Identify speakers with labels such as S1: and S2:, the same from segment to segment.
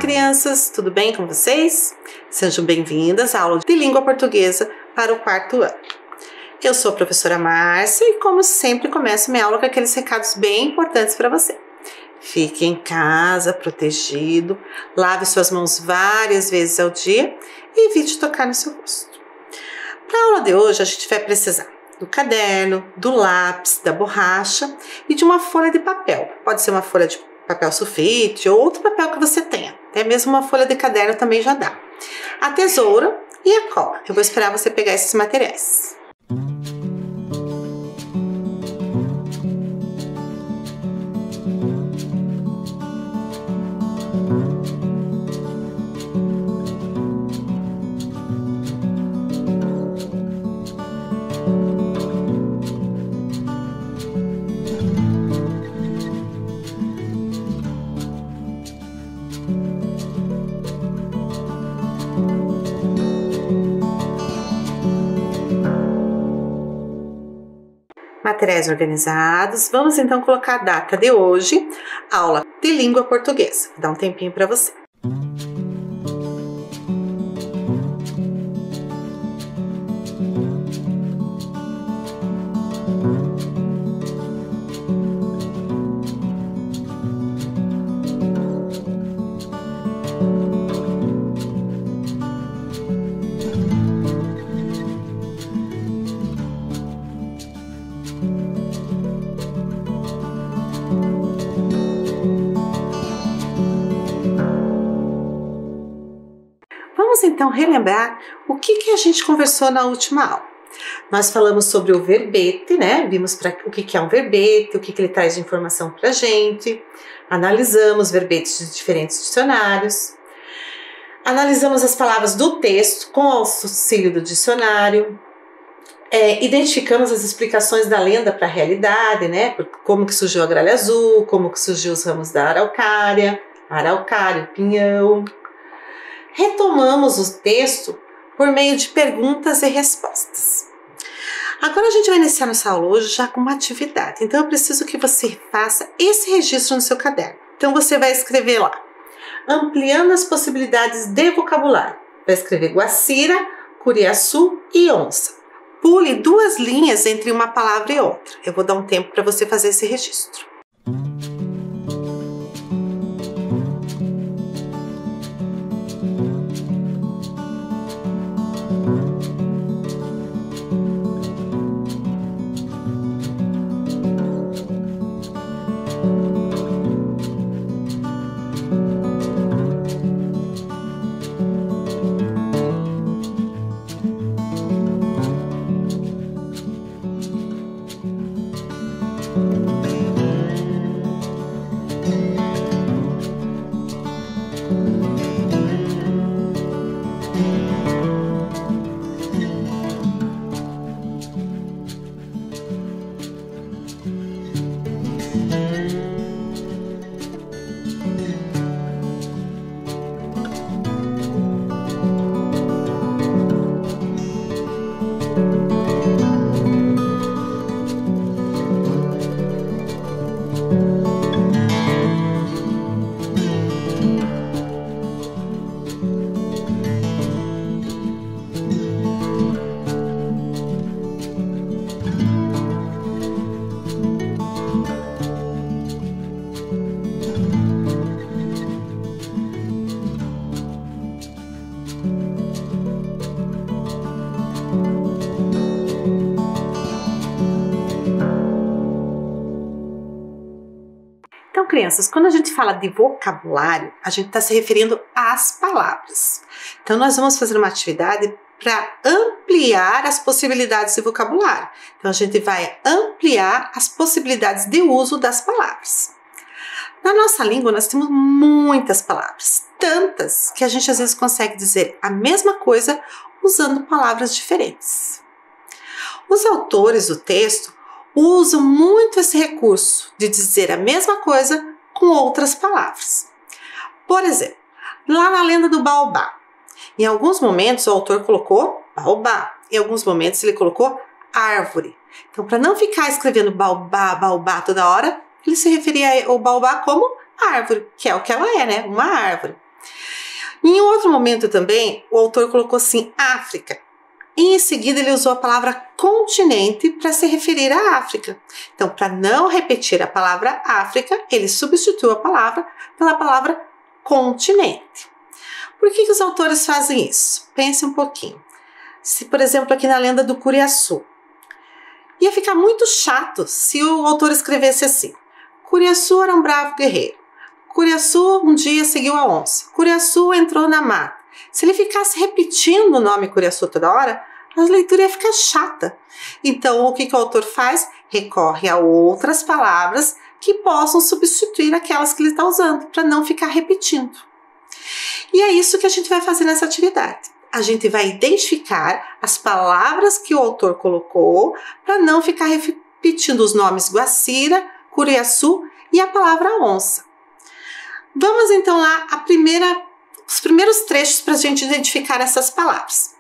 S1: crianças, tudo bem com vocês? Sejam bem-vindas à aula de língua portuguesa para o quarto ano. Eu sou a professora Márcia e, como sempre, começo minha aula com aqueles recados bem importantes para você. Fique em casa, protegido, lave suas mãos várias vezes ao dia e evite tocar no seu rosto. Para a aula de hoje, a gente vai precisar do caderno, do lápis, da borracha e de uma folha de papel. Pode ser uma folha de papel sulfite ou outro papel que você tenha. Até mesmo uma folha de caderno também já dá. A tesoura e a cola. Eu vou esperar você pegar esses materiais. Materiais organizados, vamos então colocar a data de hoje, aula de língua portuguesa. Vou dar um tempinho para você. Vamos então relembrar o que a gente conversou na última aula. Nós falamos sobre o verbete, né? Vimos o que é um verbete, o que ele traz de informação para a gente. Analisamos verbetes de diferentes dicionários. Analisamos as palavras do texto com auxílio do dicionário. Identificamos as explicações da lenda para a realidade, né? Como que surgiu a gralha azul, como que surgiu os ramos da araucária, o pinhão. Retomamos o texto por meio de perguntas e respostas. Agora a gente vai iniciar nossa aula hoje já com uma atividade. Então eu preciso que você faça esse registro no seu caderno. Então você vai escrever lá, ampliando as possibilidades de vocabulário. Vai escrever Guacira, Curiaçu e onça. Pule 2 linhas entre uma palavra e outra. Eu vou dar um tempo para você fazer esse registro. Então, crianças, quando a gente fala de vocabulário, a gente está se referindo às palavras. Então, nós vamos fazer uma atividade para ampliar as possibilidades de vocabulário. Então, a gente vai ampliar as possibilidades de uso das palavras. Na nossa língua, nós temos muitas palavras, tantas que a gente às vezes consegue dizer a mesma coisa usando palavras diferentes. Os autores do texto usam muito esse recurso de dizer a mesma coisa com outras palavras. Por exemplo, lá na lenda do baobá, em alguns momentos o autor colocou baobá, em alguns momentos ele colocou árvore. Então, para não ficar escrevendo baobá, baobá toda hora, ele se referia ao baobá como árvore, que é o que ela é, né? Uma árvore. Em outro momento também, o autor colocou assim, África. E em seguida ele usou a palavra continente para se referir à África. Então, para não repetir a palavra África, ele substituiu a palavra pela palavra continente. Por que os autores fazem isso? Pense um pouquinho. Se, por exemplo, aqui na lenda do Curiaçu, ia ficar muito chato se o autor escrevesse assim, Curiaçu era um bravo guerreiro. Curiaçu um dia seguiu a onça. Curiaçu entrou na mata. Se ele ficasse repetindo o nome Curiaçu toda hora, a leitura ia ficar chata. Então, o que o autor faz? Recorre a outras palavras que possam substituir aquelas que ele está usando, para não ficar repetindo. E é isso que a gente vai fazer nessa atividade. A gente vai identificar as palavras que o autor colocou para não ficar repetindo os nomes Guacira, Curiaçu e a palavra onça. Vamos então lá, os primeiros trechos para a gente identificar essas palavras.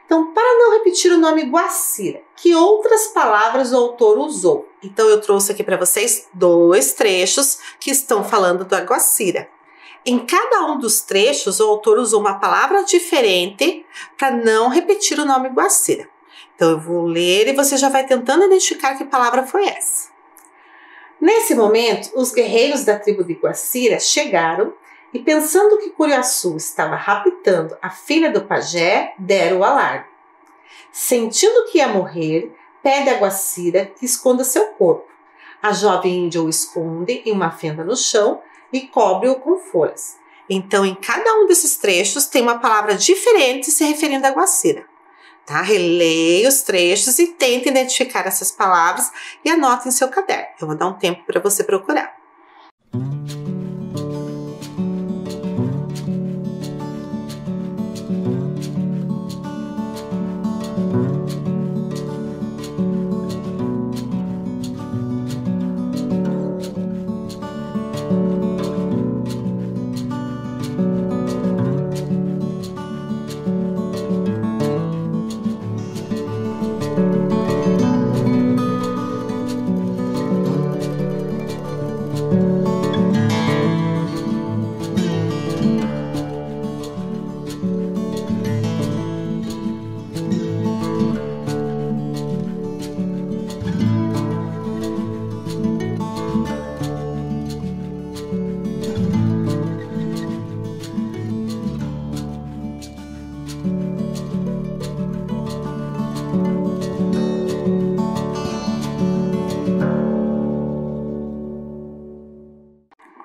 S1: Então, para não repetir o nome Guacira, que outras palavras o autor usou? Então, eu trouxe aqui para vocês 2 trechos que estão falando da Guacira. Em cada um dos trechos, o autor usou uma palavra diferente para não repetir o nome Guacira. Então, eu vou ler e você já vai tentando identificar que palavra foi essa. Nesse momento, os guerreiros da tribo de Guacira chegaram e, pensando que Curiaçu estava raptando a filha do pajé, deram o alarme. Sentindo que ia morrer, pede a Guacira que esconda seu corpo. A jovem índia o esconde em uma fenda no chão e cobre-o com folhas. Então, em cada um desses trechos, tem uma palavra diferente se referindo a Guacira. Tá? Releia os trechos e tente identificar essas palavras e anote em seu caderno. Eu vou dar um tempo para você procurar.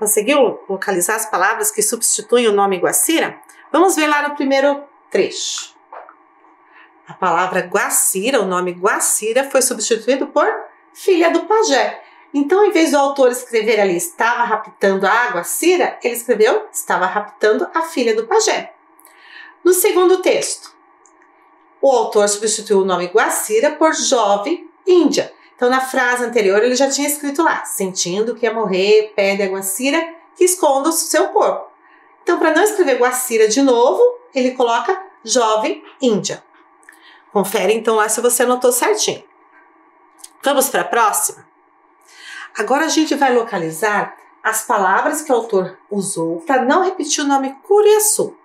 S1: Conseguiu localizar as palavras que substituem o nome Guacira? Vamos ver lá no primeiro trecho. A palavra Guacira, o nome Guacira, foi substituído por filha do pajé. Então, em vez do autor escrever ali estava raptando a Guacira, ele escreveu estava raptando a filha do pajé. No segundo texto, o autor substituiu o nome Guacira por jovem índia. Então, na frase anterior, ele já tinha escrito lá, sentindo que ia morrer, pede a Guacira que esconda o seu corpo. Então, para não escrever Guacira de novo, ele coloca jovem índia. Confere, então, lá se você anotou certinho. Vamos para a próxima? Agora, a gente vai localizar as palavras que o autor usou para não repetir o nome Curiaçu.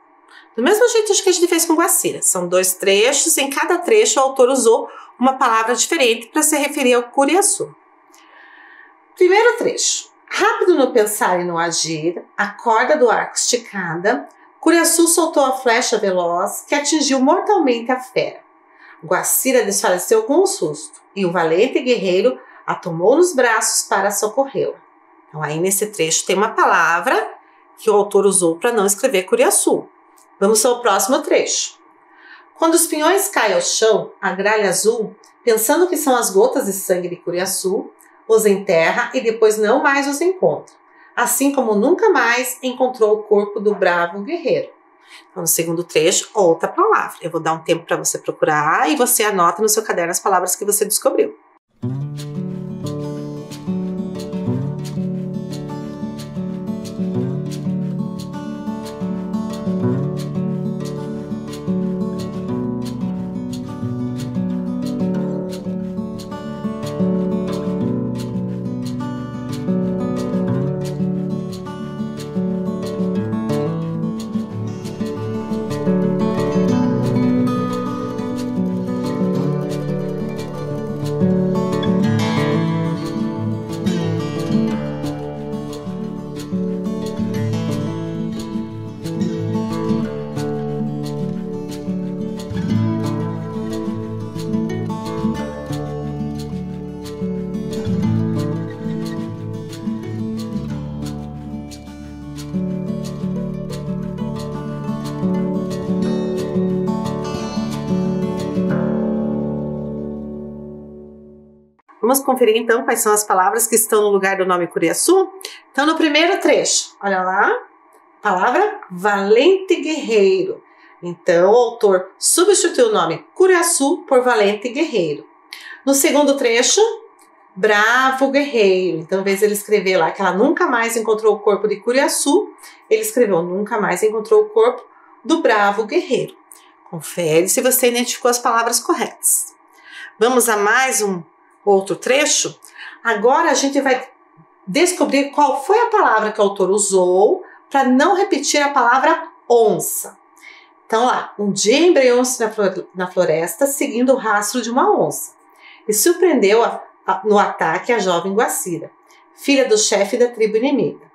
S1: Do mesmo jeito que a gente fez com Guacira. São 2 trechos, em cada trecho o autor usou uma palavra diferente para se referir ao Curiaçu. Primeiro trecho. Rápido no pensar e no agir, a corda do arco esticada, Curiaçu soltou a flecha veloz que atingiu mortalmente a fera. Guacira desfaleceu com um susto e o valente guerreiro a tomou nos braços para socorrê-la. Então aí nesse trecho tem uma palavra que o autor usou para não escrever Curiaçu. Vamos ao próximo trecho. Quando os pinhões caem ao chão, a gralha azul, pensando que são as gotas de sangue de Curiaçu, os enterra e depois não mais os encontra, assim como nunca mais encontrou o corpo do bravo guerreiro. Então, no segundo trecho, outra palavra. Eu vou dar um tempo para você procurar e você anota no seu caderno as palavras que você descobriu. Vamos conferir então quais são as palavras que estão no lugar do nome Curiaçu? Então, no primeiro trecho, olha lá, palavra valente guerreiro. Então, o autor substituiu o nome Curiaçu por valente guerreiro. No segundo trecho, bravo guerreiro. Então, ao invés de ele escrever lá que ela nunca mais encontrou o corpo de Curiaçu, ele escreveu nunca mais encontrou o corpo do bravo guerreiro. Confere se você identificou as palavras corretas. Vamos a mais um outro trecho? Agora a gente vai descobrir qual foi a palavra que o autor usou para não repetir a palavra onça. Então lá, um dia embreou-se na floresta seguindo o rastro de uma onça e surpreendeu no ataque a jovem Guacira, filha do chefe da tribo inimiga.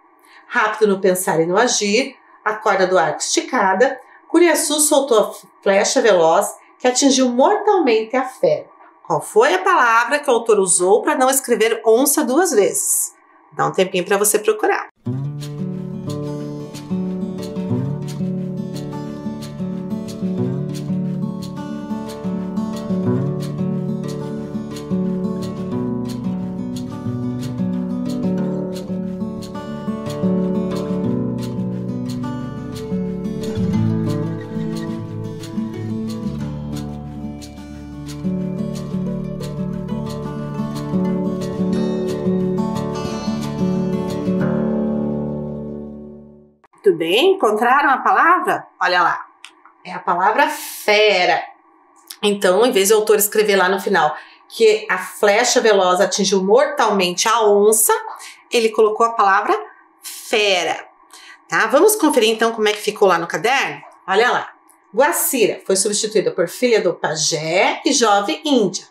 S1: Rápido no pensar e no agir, a corda do arco esticada, Curiaçu soltou a flecha veloz que atingiu mortalmente a fera. Qual foi a palavra que o autor usou para não escrever onça duas vezes? Dá um tempinho para você procurar. Muito bem, encontraram a palavra? Olha lá, é a palavra fera. Então, em vez do autor escrever lá no final que a flecha veloz atingiu mortalmente a onça, ele colocou a palavra fera. Tá? Vamos conferir então como é que ficou lá no caderno? Olha lá, Guacira foi substituída por filha do pajé e jovem índia.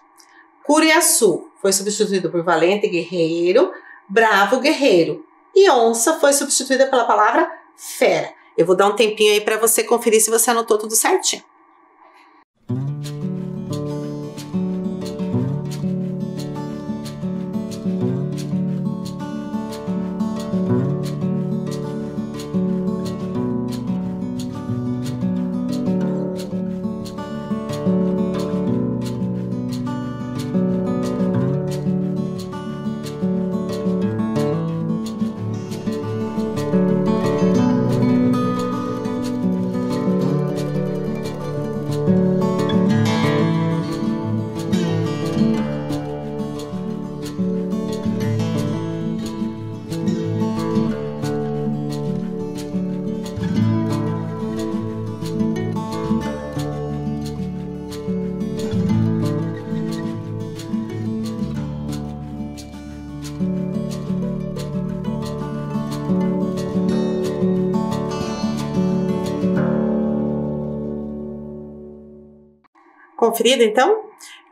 S1: Curiaçu foi substituído por valente guerreiro, bravo guerreiro. E onça foi substituída pela palavra fera. Eu vou dar um tempinho aí para você conferir se você anotou tudo certinho. Conferido, então?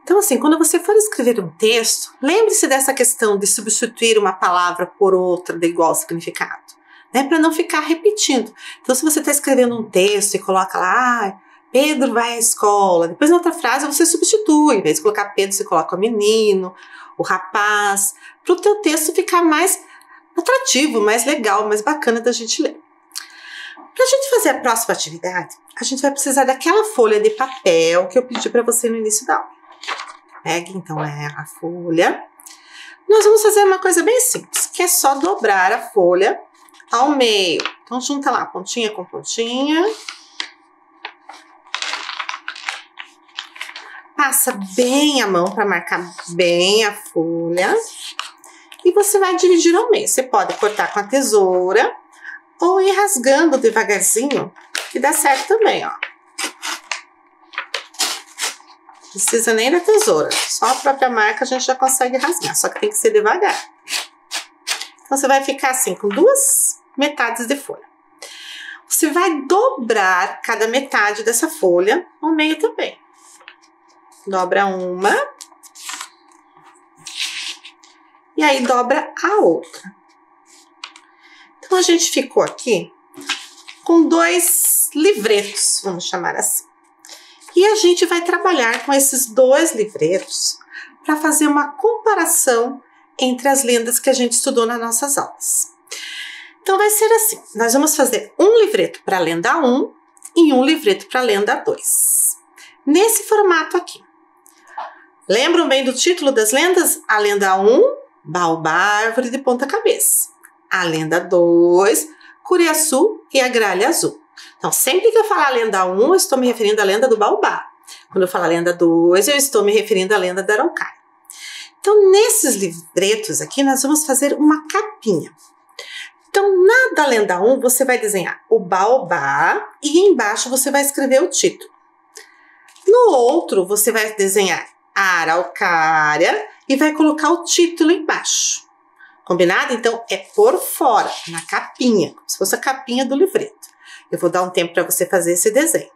S1: Então, assim, quando você for escrever um texto, lembre-se dessa questão de substituir uma palavra por outra de igual significado, né? Para não ficar repetindo. Então, se você está escrevendo um texto e coloca lá, Pedro vai à escola, depois na outra frase você substitui, em vez de colocar Pedro, você coloca o menino, o rapaz, para o teu texto ficar mais atrativo, mais legal, mais bacana da gente ler. Para a gente fazer a próxima atividade, a gente vai precisar daquela folha de papel que eu pedi para você no início da aula. Pegue, então, a folha. Nós vamos fazer uma coisa bem simples, que é só dobrar a folha ao meio. Então, junta lá, pontinha com pontinha. Passa bem a mão para marcar bem a folha. E você vai dividir ao meio. Você pode cortar com a tesoura ou ir rasgando devagarzinho, que dá certo também, ó. Não precisa nem da tesoura, só a própria marca a gente já consegue rasgar, só que tem que ser devagar. Então, você vai ficar assim, com duas metades de folha. Você vai dobrar cada metade dessa folha ao meio também. Dobra uma. E aí, dobra a outra. Então, a gente ficou aqui com dois livretos, vamos chamar assim. E a gente vai trabalhar com esses dois livretos para fazer uma comparação entre as lendas que a gente estudou nas nossas aulas. Então, vai ser assim, nós vamos fazer um livreto para a lenda 1 e um livreto para a lenda 2. Nesse formato aqui. Lembram bem do título das lendas? A lenda 1, Baobá, árvore de ponta cabeça. A lenda 2, Curiaçu e a gralha azul. Então, sempre que eu falar a lenda 1, eu estou me referindo à lenda do Baobá. Quando eu falar a lenda 2, eu estou me referindo à lenda da araucária. Então, nesses livretos aqui, nós vamos fazer uma capinha. Então, na da lenda 1, você vai desenhar o Baobá e embaixo você vai escrever o título. No outro, você vai desenhar a araucária e vai colocar o título embaixo. Combinado? Então, é por fora, na capinha, como se fosse a capinha do livreto. Eu vou dar um tempo para você fazer esse desenho.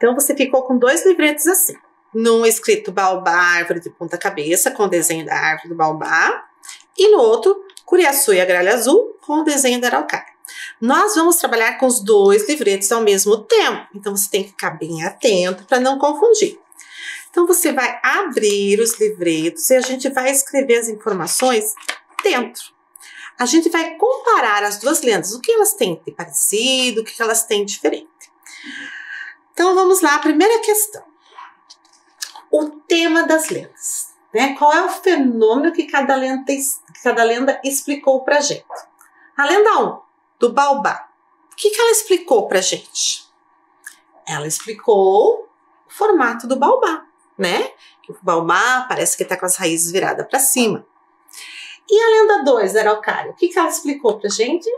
S1: Então, você ficou com dois livretos assim. Num escrito Baobá, árvore de ponta cabeça, com o desenho da árvore do Baobá. E no outro, Curiaçu e a gralha azul, com o desenho da araucária. Nós vamos trabalhar com os dois livretos ao mesmo tempo. Então, você tem que ficar bem atento para não confundir. Então, você vai abrir os livretos e a gente vai escrever as informações dentro. A gente vai comparar as duas lendas, o que elas têm de parecido, o que elas têm de diferente. Então, vamos lá, a primeira questão. O tema das lendas, né? Qual é o fenômeno que cada lenda explicou pra gente? A lenda 1, do Baobá. O que ela explicou pra gente? Ela explicou o formato do baobá, né? Que o baobá parece que tá com as raízes viradas para cima. E a lenda 2 da araucária? O que ela explicou pra gente?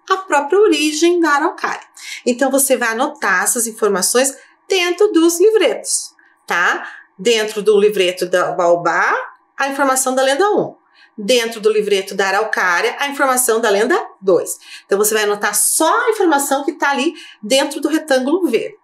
S1: A própria origem da araucária. Então, você vai anotar essas informações dentro dos livretos, tá? Dentro do livreto da baobá, a informação da lenda 1. Dentro do livreto da araucária, a informação da lenda 2. Então, você vai anotar só a informação que está ali dentro do retângulo verde.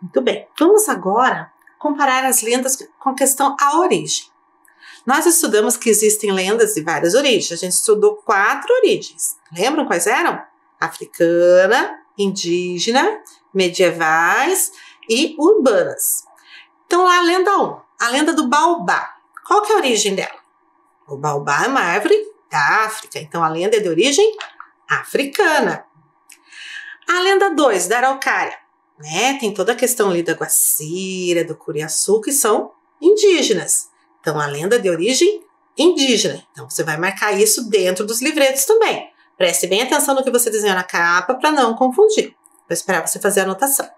S1: Muito bem, vamos agora comparar as lendas com a questão a origem. Nós estudamos que existem lendas de várias origens, a gente estudou 4 origens. Lembram quais eram? Africana, indígena, medievais e urbanas. Então, a lenda 1, a lenda do baobá. Qual que é a origem dela? O baobá é uma árvore da África, então a lenda é de origem africana. A lenda 2, da araucária, né? Tem toda a questão ali da guacira, do curiaçu, que são indígenas. Então, a lenda é de origem indígena. Então, você vai marcar isso dentro dos livretos também. Preste bem atenção no que você desenhou na capa para não confundir. Vou esperar você fazer a anotação.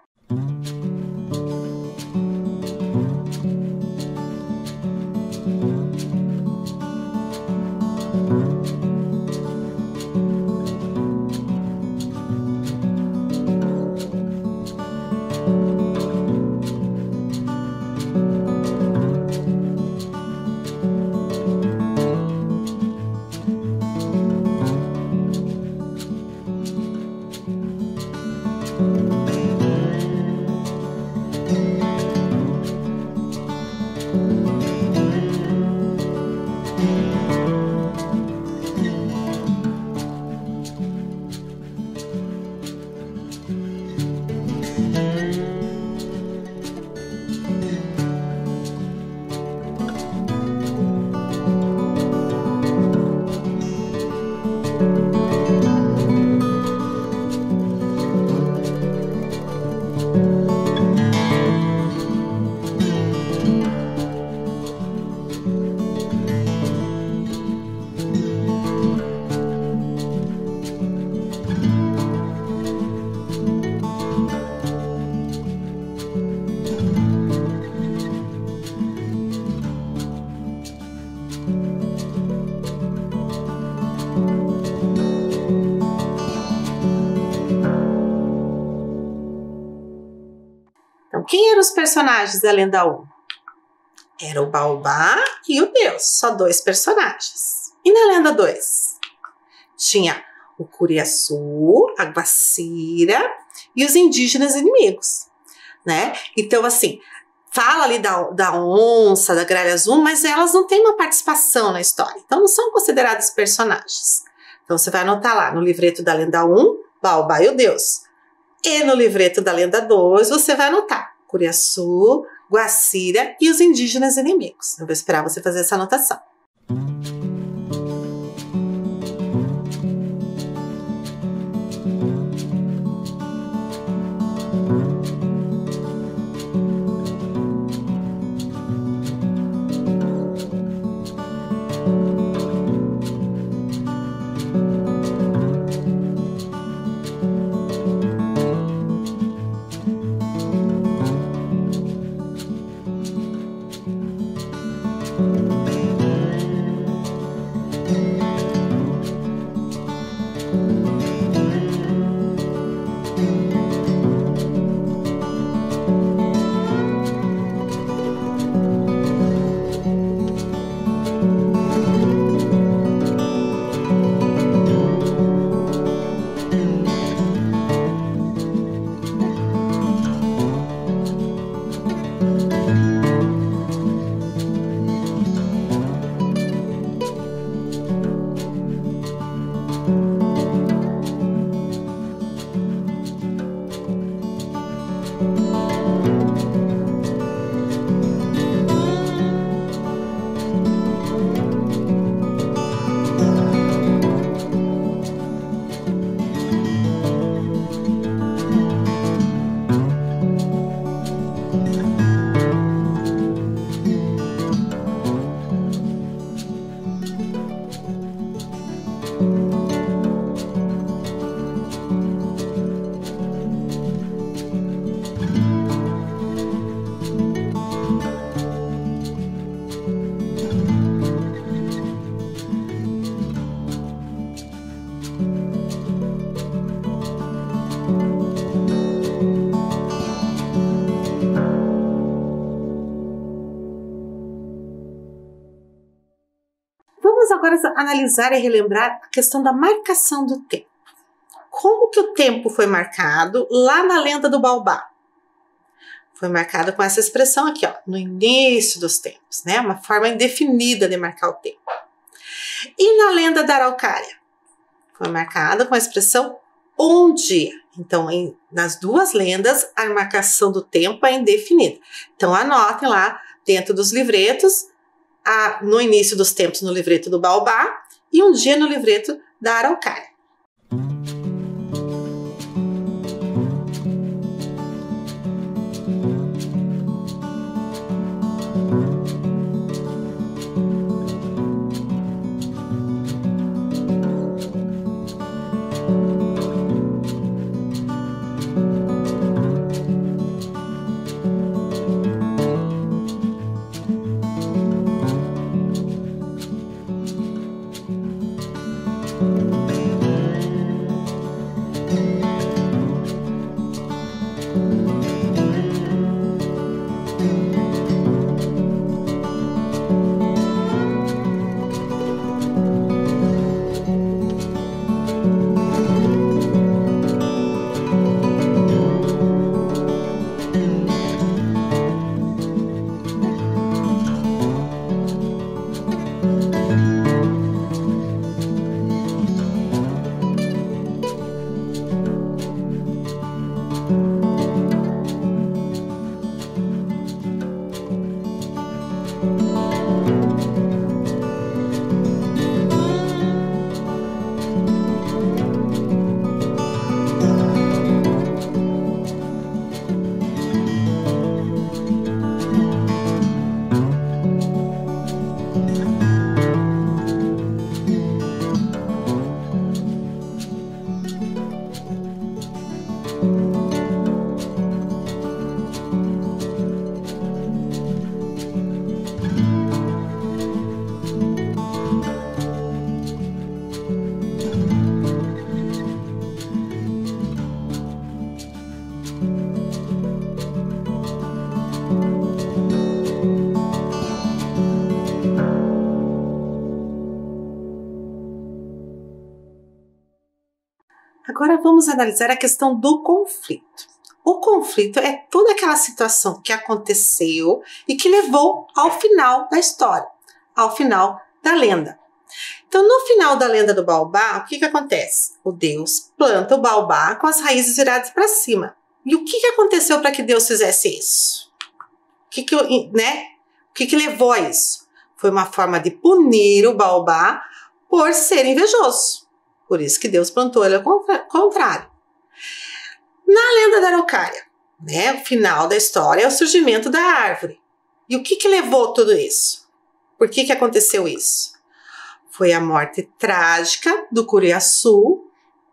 S1: Quem eram os personagens da lenda 1? Era o baobá e o deus, só 2 personagens. E na lenda 2? Tinha o curiaçu, a guacira e os indígenas inimigos, né? Então, assim, fala ali da onça, da gralha azul, mas elas não têm uma participação na história, então não são considerados personagens. Então, você vai anotar lá no livreto da lenda 1, baobá e o deus. E no livreto da lenda 2, você vai anotar curiaçu, guacira e os indígenas inimigos. Eu vou esperar você fazer essa anotação. Vamos agora analisar e relembrar a questão da marcação do tempo. Como que o tempo foi marcado lá na lenda do Baobá? Foi marcado com essa expressão aqui, ó, no início dos tempos, né? Uma forma indefinida de marcar o tempo. E na lenda da Araucária? Foi marcada com a expressão um dia. Então, nas duas lendas, a marcação do tempo é indefinida. Então, anotem lá dentro dos livretos, no início dos tempos no livreto do Baobá e um dia no livreto da Araucária. Agora vamos analisar a questão do conflito. O conflito é toda aquela situação que aconteceu e que levou ao final da história, ao final da lenda. Então, no final da lenda do Baobá, o que acontece? O Deus planta o Baobá com as raízes viradas para cima. E o que aconteceu para que Deus fizesse isso? O que levou a isso? Foi uma forma de punir o Baobá por ser invejoso. Por isso que Deus plantou ele ao contrário. Na lenda da Araucária, o final da história é o surgimento da árvore. E o que levou tudo isso? Por que aconteceu isso? Foi a morte trágica do Curiaçu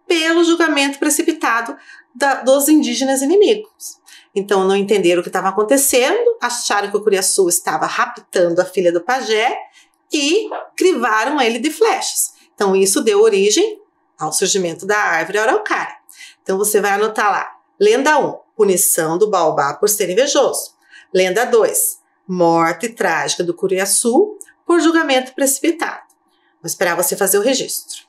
S1: pelo julgamento precipitado dos indígenas inimigos. Então não entenderam o que estava acontecendo, acharam que o Curiaçu estava raptando a filha do pajé e crivaram ele de flechas. Então isso deu origem ao surgimento da árvore araucária. Então você vai anotar lá, lenda 1, punição do Baobá por ser invejoso. Lenda 2, morte trágica do Curiaçu por julgamento precipitado. Vou esperar você fazer o registro.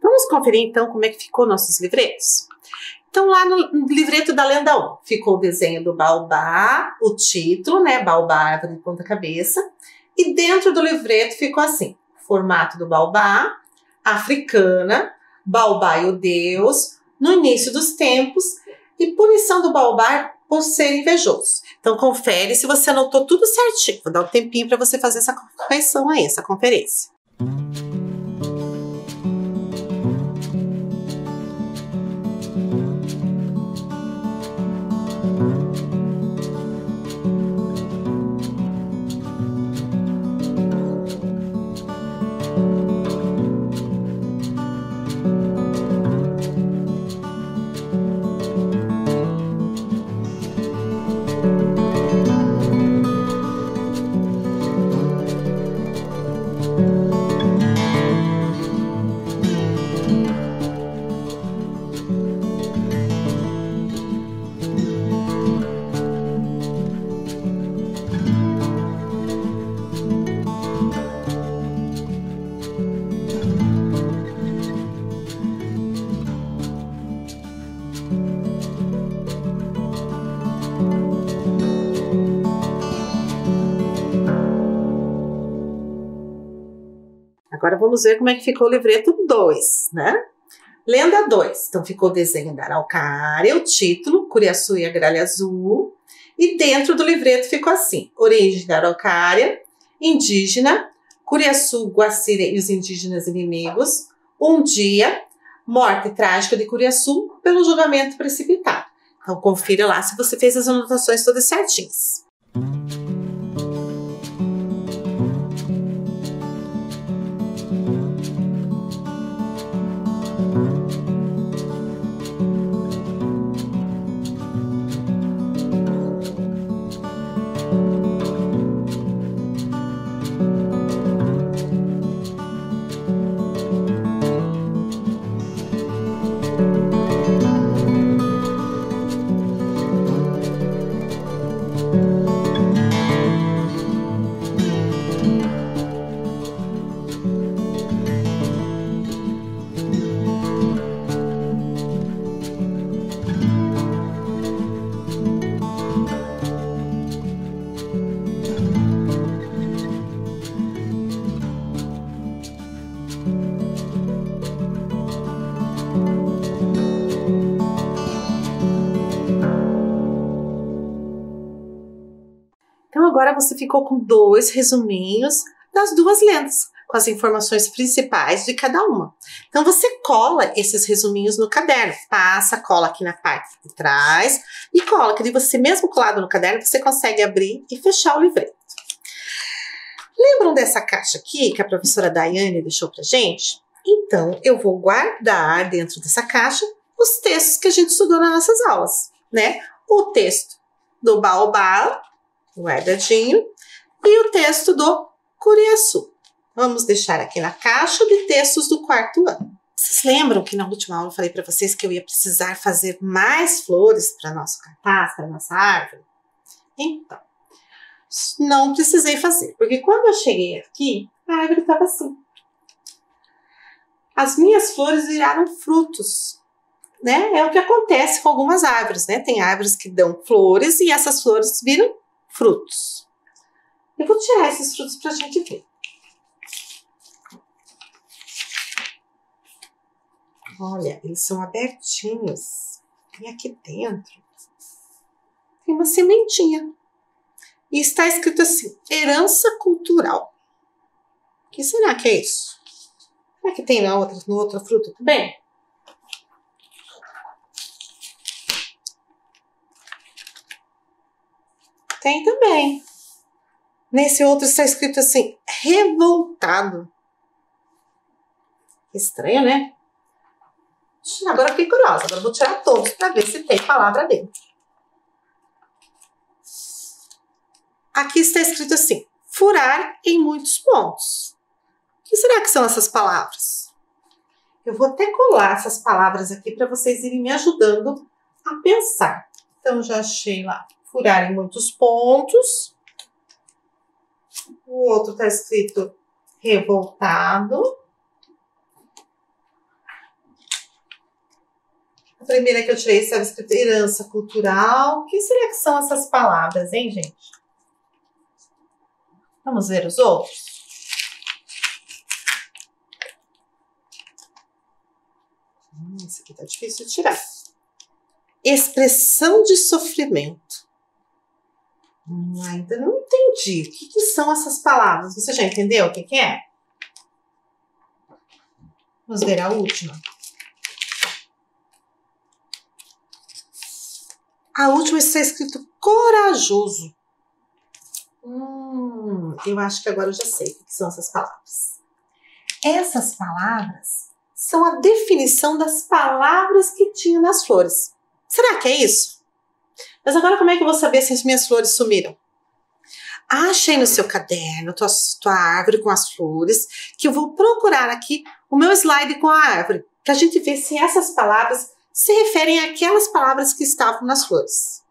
S1: Vamos conferir então como é que ficou nossos livretos? Então lá no livreto da Lenda 1, ficou o desenho do baobá, o título, né, baobá, árvore de ponta cabeça, e dentro do livreto ficou assim, formato do baobá, africana, baobá e o Deus, no início dos tempos, e punição do baobá por ser invejoso. Então confere se você anotou tudo certinho. Vou dar um tempinho para você fazer essa correção aí, essa conferência. Agora vamos ver como é que ficou o livreto 2, né? Lenda 2. Então ficou o desenho da araucária, o título, Curiaçu e a Gralha Azul. E dentro do livreto ficou assim, origem da araucária, indígena, Curiaçu, Guacira e os indígenas inimigos, um dia, morte trágica de Curiaçu pelo julgamento precipitado. Então confira lá se você fez as anotações todas certinhas. Então agora você ficou com 2 resuminhos das 2 lendas, com as informações principais de cada uma. Então você cola esses resuminhos no caderno, passa, cola aqui na parte de trás e cola, que você mesmo colado no caderno, você consegue abrir e fechar o livreto. Lembram dessa caixa aqui que a professora Daiane deixou pra gente? Então eu vou guardar dentro dessa caixa os textos que a gente estudou nas nossas aulas, né? O texto do baobá, guardadinho, e o texto do Curiaçu. Vamos deixar aqui na caixa de textos do 4º ano. Vocês lembram que na última aula eu falei para vocês que eu ia precisar fazer mais flores para nosso cartaz, para nossa árvore? Então, não precisei fazer, porque quando eu cheguei aqui, a árvore estava assim. As minhas flores viraram frutos, né? É o que acontece com algumas árvores, né? Tem árvores que dão flores e essas flores viram frutos. Eu vou tirar esses frutos para a gente ver. Olha, eles são abertinhos. E aqui dentro tem uma sementinha. E está escrito assim, herança cultural. O que será que é isso? Será que tem no outro fruto também? Tem também. Nesse outro está escrito assim, revoltado. Estranho, né? Agora fiquei curiosa. Agora vou tirar todos para ver se tem palavra dentro. Aqui está escrito assim, furar em muitos pontos. O que será que são essas palavras? Eu vou até colar essas palavras aqui para vocês irem me ajudando a pensar. Então, já achei lá, furar em muitos pontos. O outro está escrito revoltado. A primeira que eu tirei estava escrito herança cultural. O que será que são essas palavras, hein, gente? Vamos ver os outros? Esse aqui tá difícil de tirar. Expressão de sofrimento. Ainda não entendi. O que são essas palavras? Você já entendeu o que é? Vamos ver a última. A última está escrito corajoso. Eu acho que agora eu já sei o que são essas palavras. Essas palavras são a definição das palavras que tinha nas flores. Será que é isso? Mas agora como é que eu vou saber se as minhas flores sumiram? Achei no seu caderno tua árvore com as flores, que eu vou procurar aqui o meu slide com a árvore, para a gente ver se essas palavras se referem àquelas palavras que estavam nas flores.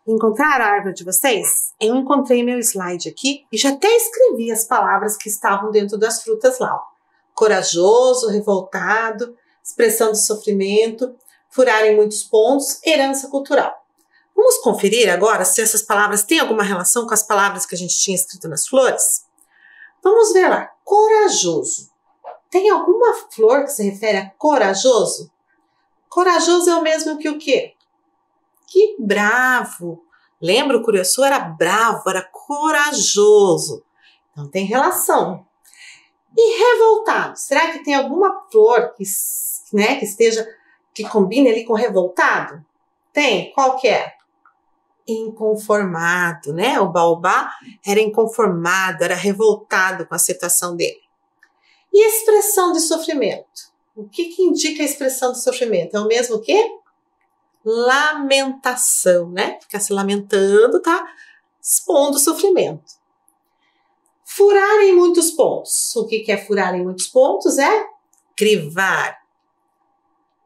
S1: Encontraram a árvore de vocês? Eu encontrei meu slide aqui e já até escrevi as palavras que estavam dentro das frutas lá. Corajoso, revoltado, expressão de sofrimento, furar em muitos pontos, herança cultural. Vamos conferir agora se essas palavras têm alguma relação com as palavras que a gente tinha escrito nas flores? Vamos ver lá. Corajoso. Tem alguma flor que se refere a corajoso? Corajoso é o mesmo que o quê? Que bravo. Lembra, o curuaçu era bravo, era corajoso. Então tem relação. E revoltado. Será que tem alguma flor que combine ali com revoltado? Tem? Qual que é? Inconformado, né? O baobá era inconformado, era revoltado com a situação dele. E expressão de sofrimento? O que indica a expressão de sofrimento? É o mesmo que? Lamentação, né? Ficar se lamentando, tá expondo o sofrimento. Furar em muitos pontos. O que é furar em muitos pontos? É crivar.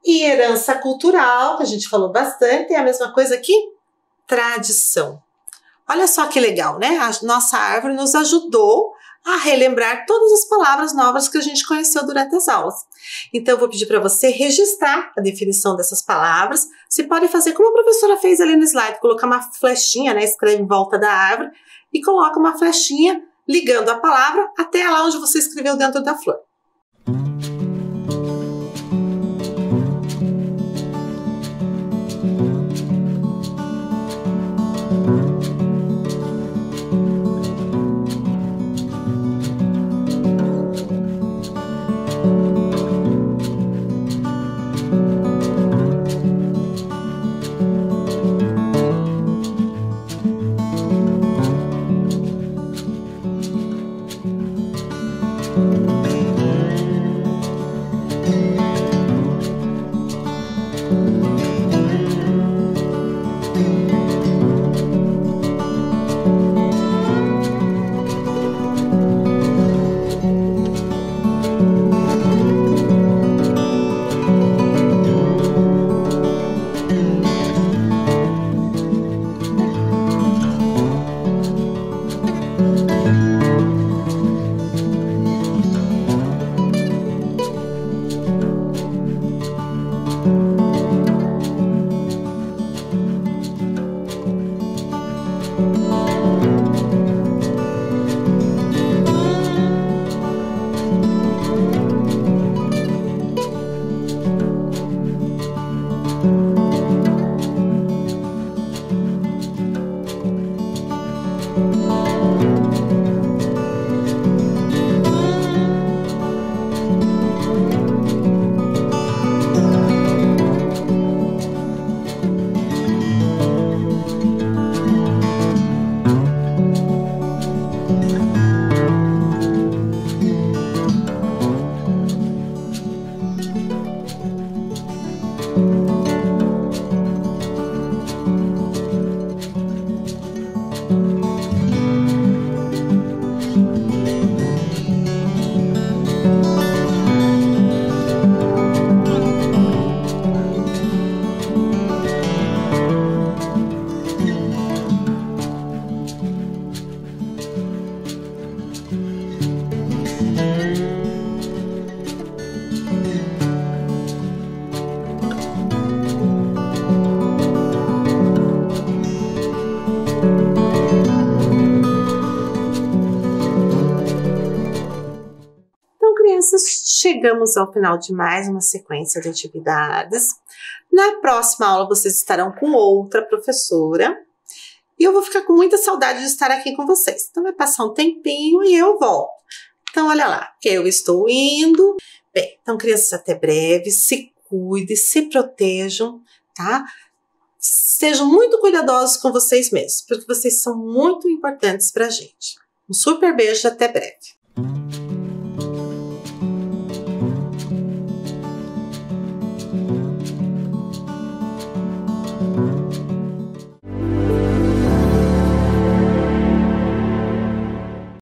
S1: E herança cultural, que a gente falou bastante, é a mesma coisa que tradição. Olha só que legal, né? A nossa árvore nos ajudou a relembrar todas as palavras novas que a gente conheceu durante as aulas. Então, eu vou pedir para você registrar a definição dessas palavras. Você pode fazer como a professora fez ali no slide, colocar uma flechinha, né? Escreve em volta da árvore e coloca uma flechinha ligando a palavra até lá onde você escreveu dentro da flor. Então, crianças, chegamos ao final de mais uma sequência de atividades. Na próxima aula, vocês estarão com outra professora. E eu vou ficar com muita saudade de estar aqui com vocês. Então, vai passar um tempinho e eu volto. Então, olha lá, que eu estou indo. Bem, então, crianças, até breve. Se cuidem, se protejam, tá? Sejam muito cuidadosos com vocês mesmos, porque vocês são muito importantes pra gente. Um super beijo, até breve.